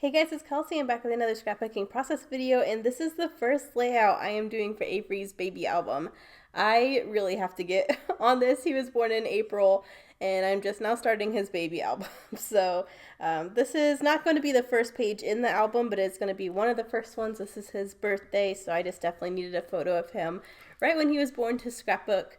Hey guys, it's Kelsey. I'm back with another scrapbooking process video, and this is the first layout I am doing for Avery's baby album. I really have to get on this. He was born in April, and I'm just now starting his baby album. So this is not going to be the first page in the album, but it's going to be one of the first ones. This is his birthday, so I just definitely needed a photo of him right when he was born to scrapbook.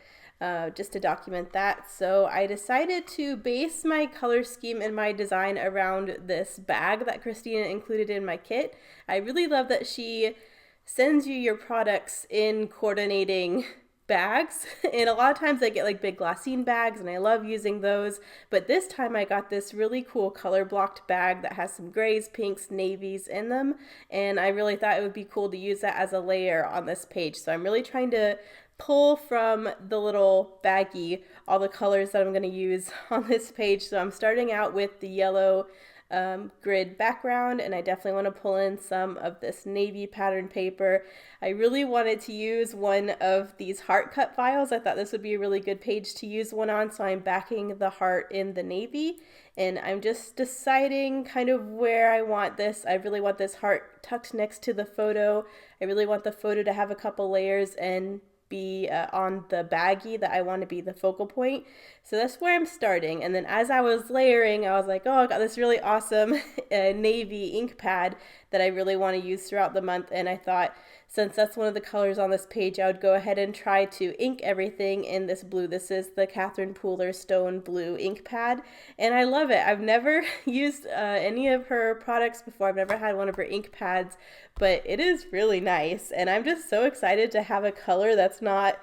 Just to document that. So I decided to base my color scheme and my design around this bag that Christina included in my kit. I really love that she sends you your products in coordinating bags, and a lot of times I get like big glassine bags and I love using those, but this time I got this really cool color blocked bag that has some grays, pinks, navies in them, and I really thought it would be cool to use that as a layer on this page. So I'm really trying to pull from the little baggie all the colors that I'm going to use on this page. So I'm starting out with the yellow grid background, and I definitely want to pull in some of this navy pattern paper. I really wanted to use one of these heart cut files. I thought this would be a really good page to use one on, so I'm backing the heart in the navy, and I'm just deciding kind of where I want this. I really want this heart tucked next to the photo. I really want the photo to have a couple layers and be on the baggie that I want to be the focal point. So that's where I'm starting. And then as I was layering, I was like, oh, I got this really awesome navy ink pad that I really want to use throughout the month. And I thought, since that's one of the colors on this page, I would go ahead and try to ink everything in this blue. This is the Catherine Pooler Stone Blue ink pad, and I love it. I've never used any of her products before. I've never had one of her ink pads, but it is really nice, and I'm just so excited to have a color that's not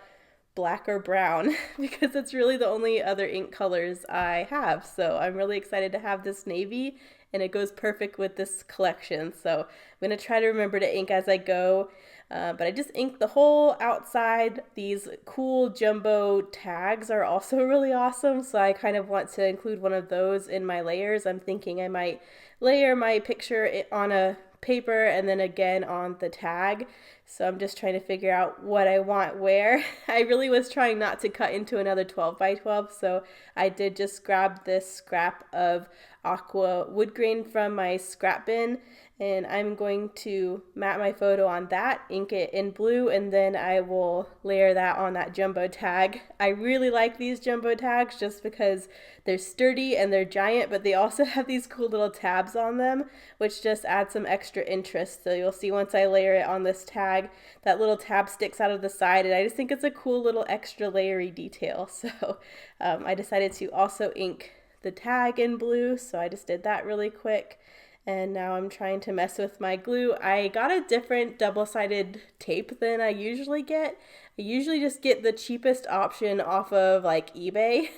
black or brown because it's really the only other ink colors I have. So I'm really excited to have this navy, and it goes perfect with this collection. So I'm going to try to remember to ink as I go. But I just inked the whole outside. These cool jumbo tags are also really awesome, so I kind of want to include one of those in my layers. I'm thinking I might layer my picture on a paper and then again on the tag. So I'm just trying to figure out what I want where. I really was trying not to cut into another 12 by 12, so I did just grab this scrap of aqua wood grain from my scrap bin, and I'm going to mat my photo on that, ink it in blue, and then I will layer that on that jumbo tag. I really like these jumbo tags just because they're sturdy and they're giant, but they also have these cool little tabs on them, which just add some extra interest. So you'll see once I layer it on this tag, that little tab sticks out of the side, and I just think it's a cool little extra layery detail. So I decided to also ink the tag in blue, so I just did that really quick. And now I'm trying to mess with my glue. I got a different double-sided tape than I usually get. I usually just get the cheapest option off of like eBay,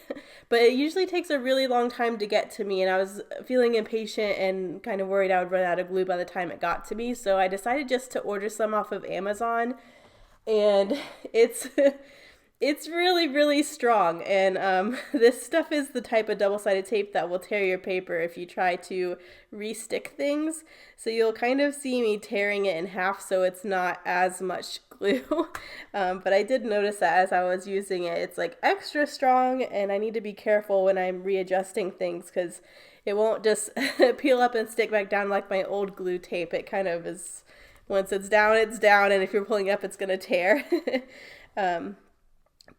but it usually takes a really long time to get to me, and I was feeling impatient and kind of worried I would run out of glue by the time it got to me, so I decided just to order some off of Amazon, and it's it's really, really strong, and this stuff is the type of double-sided tape that will tear your paper if you try to re-stick things. So you'll kind of see me tearing it in half so it's not as much glue. But I did notice that as I was using it, it's like extra strong, and I need to be careful when I'm readjusting things because it won't just peel up and stick back down like my old glue tape. It kind of is, once it's down, and if you're pulling up, it's going to tear.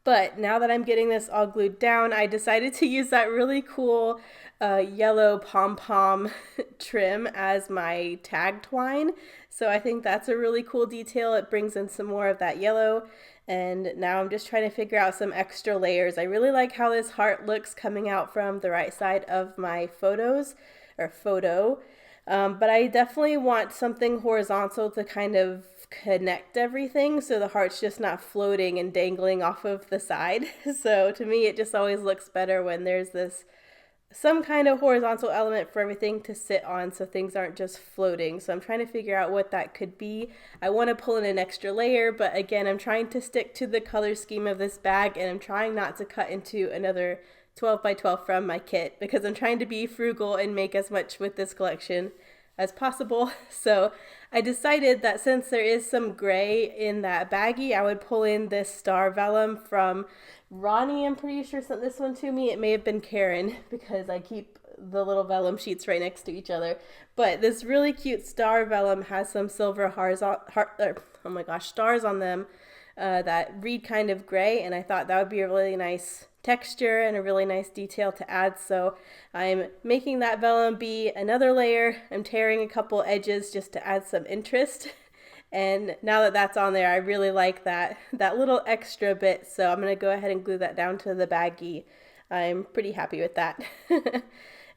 But now that I'm getting this all glued down, I decided to use that really cool yellow pom-pom trim as my tag twine. So I think that's a really cool detail. It brings in some more of that yellow. And now I'm just trying to figure out some extra layers. I really like how this heart looks coming out from the right side of my photo. But I definitely want something horizontal to kind of connect everything so the heart's just not floating and dangling off of the side. So to me, it just always looks better when there's this some kind of horizontal element for everything to sit on so things aren't just floating. So I'm trying to figure out what that could be. I want to pull in an extra layer, but again, I'm trying to stick to the color scheme of this bag, and I'm trying not to cut into another 12 by 12 from my kit because I'm trying to be frugal and make as much with this collection as possible. So I decided that since there is some gray in that baggie, I would pull in this star vellum from Ronnie. I'm pretty sure sent this one to me. It may have been Karen because I keep the little vellum sheets right next to each other. But this really cute star vellum has some silver stars on them that read kind of gray, and I thought that would be a really nice texture and a really nice detail to add. So I'm making that vellum be another layer. I'm tearing a couple edges just to add some interest. And now that that's on there, I really like that little extra bit. So I'm going to go ahead and glue that down to the baggie. I'm pretty happy with that.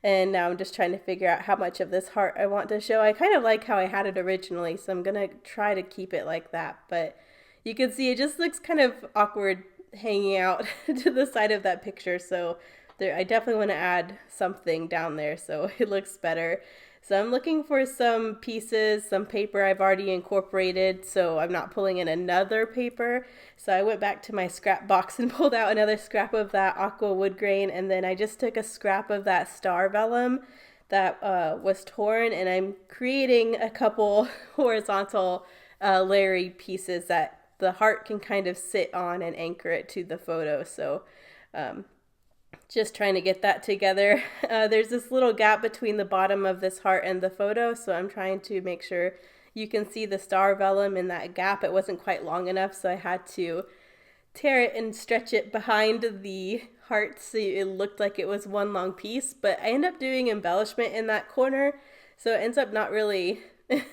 And now I'm just trying to figure out how much of this heart I want to show. I kind of like how I had it originally, so I'm going to try to keep it like that. But you can see it just looks kind of awkward hanging out to the side of that picture. So I definitely want to add something down there so it looks better. So I'm looking for some pieces, some paper I've already incorporated, so I'm not pulling in another paper. So I went back to my scrap box and pulled out another scrap of that aqua wood grain, and then I just took a scrap of that star vellum that was torn, and I'm creating a couple horizontal layery pieces that the heart can kind of sit on and anchor it to the photo. So just trying to get that together. There's this little gap between the bottom of this heart and the photo, so I'm trying to make sure you can see the star vellum in that gap. It wasn't quite long enough, so I had to tear it and stretch it behind the heart so it looked like it was one long piece. But I end up doing embellishment in that corner, so it ends up not really it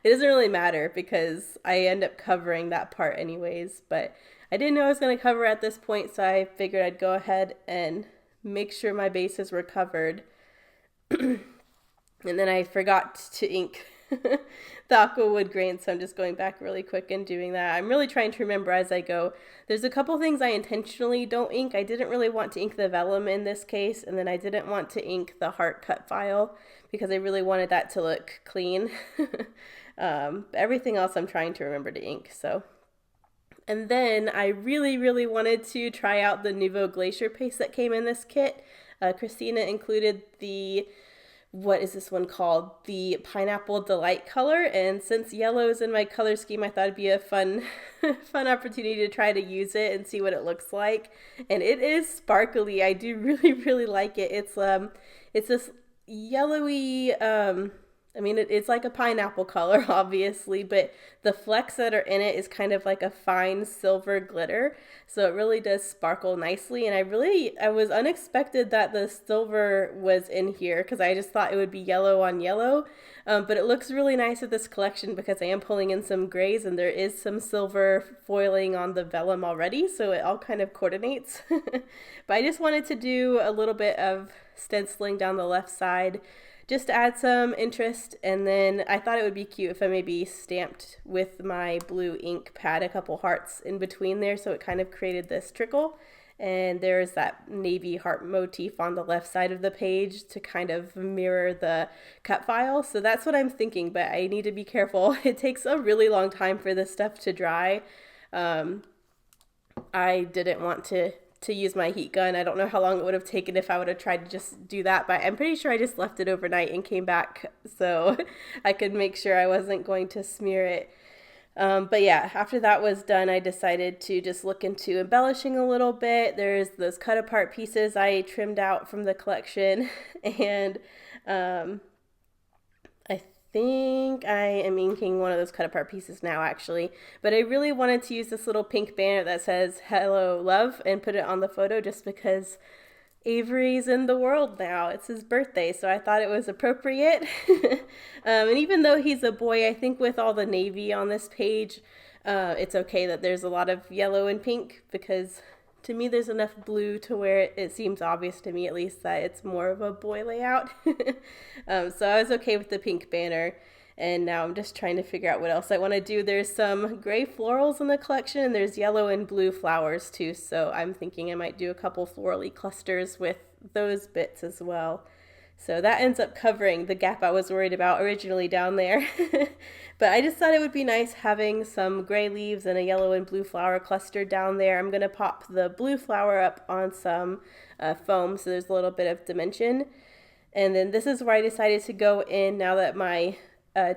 doesn't really matter because I end up covering that part anyways. But I didn't know I was going to cover at this point, so I figured I'd go ahead and make sure my bases were covered. And then I forgot to ink the aqua wood grain, so I'm just going back really quick and doing that. I'm really trying to remember as I go. There's a couple things I intentionally don't ink. I didn't really want to ink the vellum in this case, and then I didn't want to ink the heart cut file because I really wanted that to look clean. Everything else I'm trying to remember to ink, so... And then I really, really wanted to try out the Nouveau Glacier paste that came in this kit. Christina included the, what is this one called? The Pineapple Delight color. And since yellow is in my color scheme, I thought it'd be a fun opportunity to try to use it and see what it looks like. And it is sparkly. I do really, really like it. It's this yellowy, it's like a pineapple color, obviously, but the flecks that are in it is kind of like a fine silver glitter. So it really does sparkle nicely. And I was unexpected that the silver was in here because I just thought it would be yellow on yellow. But it looks really nice with this collection because I am pulling in some grays and there is some silver foiling on the vellum already. So it all kind of coordinates. But I just wanted to do a little bit of stenciling down the left side just to add some interest, and then I thought it would be cute if I maybe stamped with my blue ink pad a couple hearts in between there, so it kind of created this trickle. And there's that navy heart motif on the left side of the page to kind of mirror the cut file. So that's what I'm thinking, but I need to be careful. It takes a really long time for this stuff to dry. I didn't want to use my heat gun. I don't know how long it would have taken if I would have tried to just do that, but I'm pretty sure I just left it overnight and came back so I could make sure I wasn't going to smear it. But yeah, after that was done, I decided to just look into embellishing a little bit. There's those cut apart pieces I trimmed out from the collection, and I think I am inking one of those cut apart pieces now actually, but I really wanted to use this little pink banner that says "Hello Love" and put it on the photo just because Avery's in the world now. It's his birthday, so I thought it was appropriate. And even though he's a boy, I think with all the navy on this page, it's okay that there's a lot of yellow and pink because to me there's enough blue to where it seems obvious to me at least that it's more of a boy layout. So I was okay with the pink banner. And now I'm just trying to figure out what else I want to do. There's some gray florals in the collection, and there's yellow and blue flowers too. So I'm thinking I might do a couple florally clusters with those bits as well. So that ends up covering the gap I was worried about originally down there. But I just thought it would be nice having some gray leaves and a yellow and blue flower cluster down there. I'm going to pop the blue flower up on some foam so there's a little bit of dimension. And then this is where I decided to go in now that my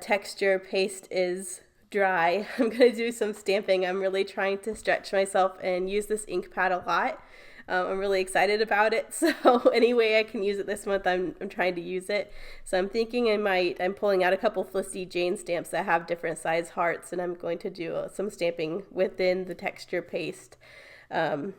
texture paste is dry. I'm going to do some stamping. I'm really trying to stretch myself and use this ink pad a lot. I'm really excited about it. So any way I can use it this month, I'm trying to use it. So I'm thinking I'm pulling out a couple Felicity Jane stamps that have different size hearts, and I'm going to do some stamping within the texture paste. But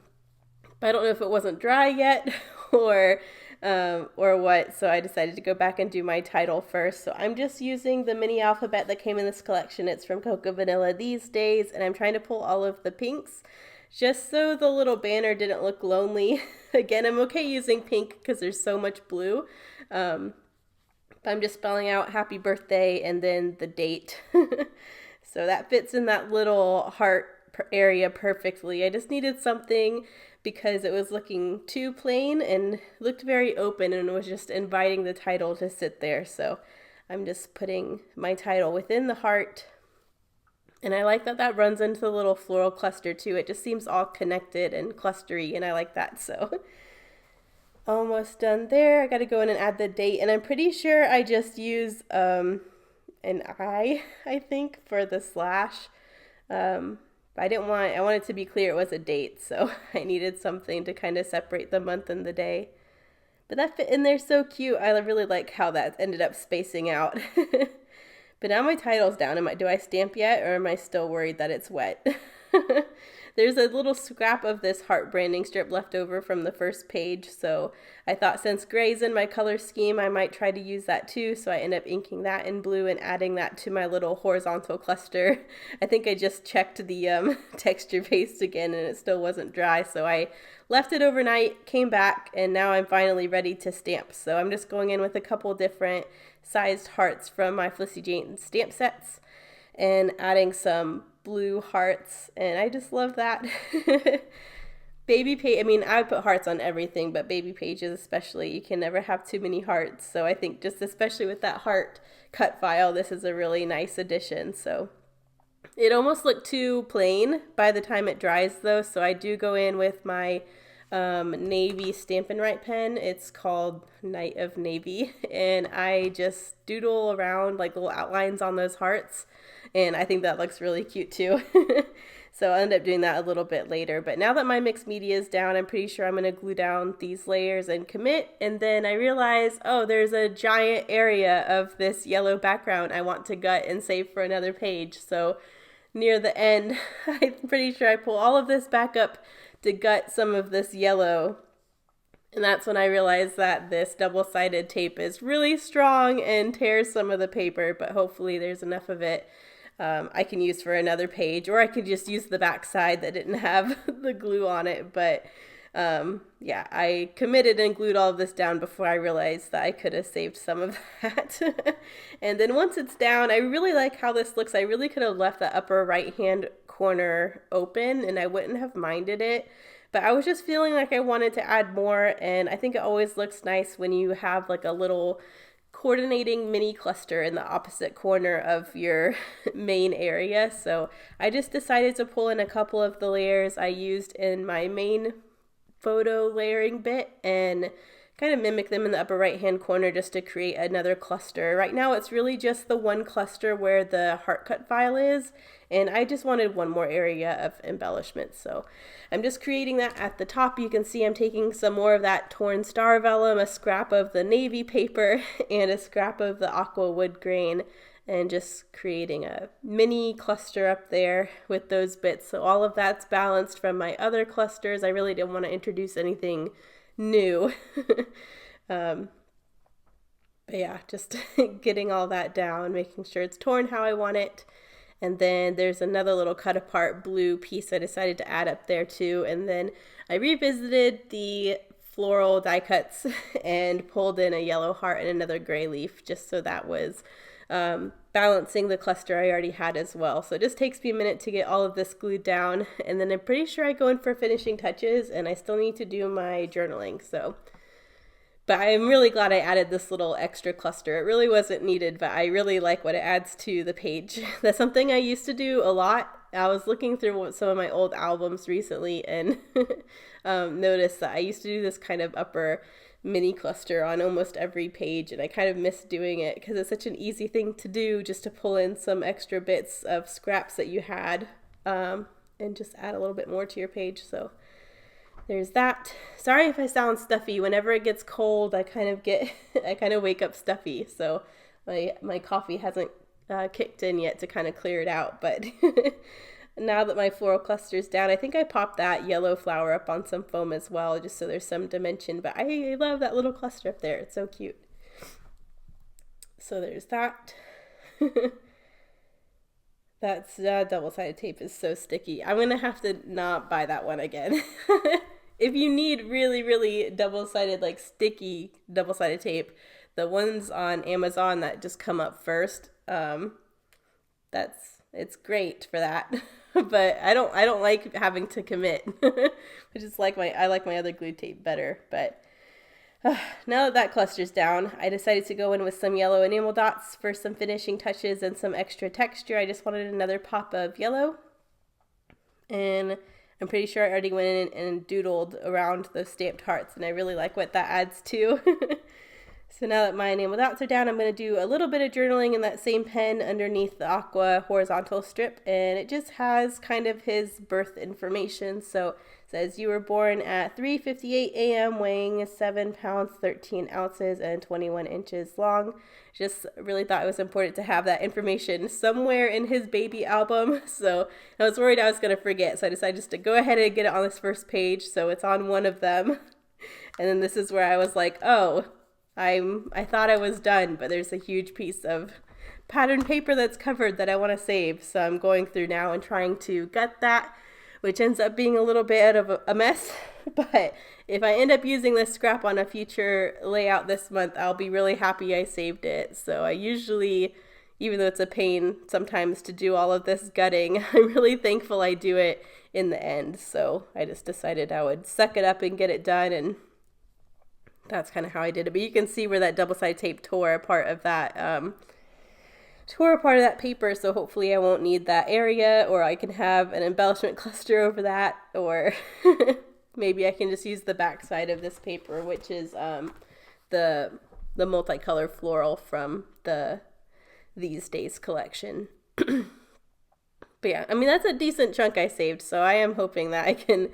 I don't know if it wasn't dry yet or what, so I decided to go back and do my title first. So I'm just using the mini alphabet that came in this collection. It's from Cocoa Vanilla These Days, and I'm trying to pull all of the pinks just so the little banner didn't look lonely. Again, I'm okay using pink because there's so much blue. But I'm just spelling out happy birthday and then the date. So that fits in that little heart area perfectly. I just needed something because it was looking too plain and looked very open and was just inviting the title to sit there. So I'm just putting my title within the heart. And I like that that runs into the little floral cluster too. It just seems all connected and clustery, and I like that. So almost done there. I got to go in and add the date, and I'm pretty sure I just use an I think, for the slash. I wanted to be clear it was a date, so I needed something to kind of separate the month and the day. But that fit in there so cute. I really like how that ended up spacing out. But now my title's down. Do I stamp yet, or am I still worried that it's wet? There's a little scrap of this heart branding strip left over from the first page, so I thought since gray's in my color scheme, I might try to use that too, so I end up inking that in blue and adding that to my little horizontal cluster. I think I just checked the texture paste again and it still wasn't dry, so I left it overnight, came back, and now I'm finally ready to stamp. So I'm just going in with a couple different sized hearts from my Felicity Jane stamp sets and adding some blue hearts, and I just love that. Baby page, I mean, I would put hearts on everything, but baby pages especially, you can never have too many hearts. So I think just especially with that heart cut file, this is a really nice addition. So it almost looked too plain by the time it dries though, so I do go in with my navy Stampin' Write pen. It's called Night of Navy, and I just doodle around like little outlines on those hearts, and I think that looks really cute too. So I'll end up doing that a little bit later. But now that my mixed media is down, I'm pretty sure I'm going to glue down these layers and commit. And then I realize, oh, there's a giant area of this yellow background I want to gut and save for another page. So near the end, I'm pretty sure I pull all of this back up to gut some of this yellow. And that's when I realized that this double-sided tape is really strong and tears some of the paper, but hopefully there's enough of it I can use for another page, or I could just use the back side that didn't have the glue on it. But yeah, I committed and glued all of this down before I realized that I could have saved some of that. And then once it's down, I really like how this looks. I really could have left the upper right hand corner open and I wouldn't have minded it. But I was just feeling like I wanted to add more, and I think it always looks nice when you have like a little coordinating mini cluster in the opposite corner of your main area. So I just decided to pull in a couple of the layers I used in my main photo layering bit and kind of mimic them in the upper right hand corner just to create another cluster. Right now it's really just the one cluster where the heart cut file is, and I just wanted one more area of embellishment. So I'm just creating that at the top. You can see I'm taking some more of that torn star vellum, a scrap of the navy paper, and a scrap of the aqua wood grain, and just creating a mini cluster up there with those bits. So all of that's balanced from my other clusters. I really didn't want to introduce anything new. But yeah, just getting all that down, making sure it's torn how I want it. And then there's another little cut apart blue piece I decided to add up there too. And then I revisited the floral die cuts and pulled in a yellow heart and another gray leaf, just so that was balancing the cluster I already had as well. So it just takes me a minute to get all of this glued down, and then I'm pretty sure I go in for finishing touches, and I still need to do my journaling. So, but I'm really glad I added this little extra cluster. It really wasn't needed, but I really like what it adds to the page. That's something I used to do a lot. I was looking through some of my old albums recently and noticed that I used to do this kind of upper mini cluster on almost every page, and I kind of miss doing it because it's such an easy thing to do, just to pull in some extra bits of scraps that you had and just add a little bit more to your page. So there's that. Sorry if I sound stuffy. Whenever it gets cold, I kind of wake up stuffy. So my coffee hasn't kicked in yet to kind of clear it out. But now that my floral cluster's down, I think I popped that yellow flower up on some foam as well, just so there's some dimension. But I love that little cluster up there. It's so cute. So there's that. That's double-sided tape is so sticky. I'm gonna have to not buy that one again. If you need really, really double-sided, like sticky double-sided tape, the ones on Amazon that just come up first, it's great for that. But I don't like having to commit. I like my other glue tape better. But now that cluster's down, I decided to go in with some yellow enamel dots for some finishing touches and some extra texture. I just wanted another pop of yellow. And I'm pretty sure I already went in and doodled around those stamped hearts, and I really like what that adds too. So now that my enamel dots are down, I'm going to do a little bit of journaling in that same pen underneath the aqua horizontal strip, and it just has kind of his birth information. So it says you were born at 3:58 a.m. weighing 7 pounds 13 ounces and 21 inches long. Just really thought it was important to have that information somewhere in his baby album. So I was worried I was going to forget, so I decided just to go ahead and get it on this first page. So it's on one of them. And then this is where I was like, oh, I thought I was done, but there's a huge piece of pattern paper that's covered that I want to save. So I'm going through now and trying to gut that, which ends up being a little bit of a mess. But if I end up using this scrap on a future layout this month, I'll be really happy I saved it. So I usually, even though it's a pain sometimes to do all of this gutting, I'm really thankful I do it in the end. So I just decided I would suck it up and get it done, and that's kind of how I did it. But you can see where that double-sided tape tore a part of that paper, so hopefully I won't need that area, or I can have an embellishment cluster over that, or maybe I can just use the back side of this paper, which is the multicolor floral from the These Days collection. But yeah, I mean, that's a decent chunk I saved, so I am hoping that I can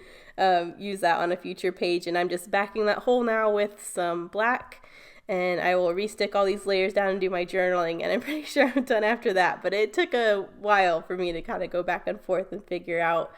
use that on a future page. And I'm just backing that hole now with some black, and I will restick all these layers down and do my journaling, and I'm pretty sure I'm done after that. But it took a while for me to kind of go back and forth and figure out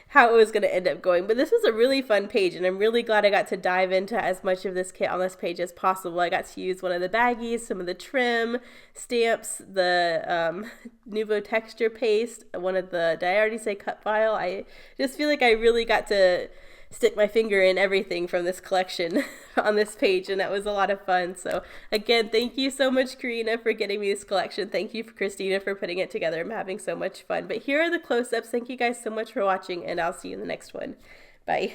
how it was going to end up going. But this was a really fun page, and I'm really glad I got to dive into as much of this kit on this page as possible. I got to use one of the baggies, some of the trim stamps, the Nouveau texture paste, one of the, did I already say cut file? I just feel like I really got to stick my finger in everything from this collection on this page, and that was a lot of fun. So again, thank you so much, Karina, for getting me this collection. Thank you, Christina, for putting it together. I'm having so much fun. But here are the close-ups. Thank you guys so much for watching, and I'll see you in the next one. Bye.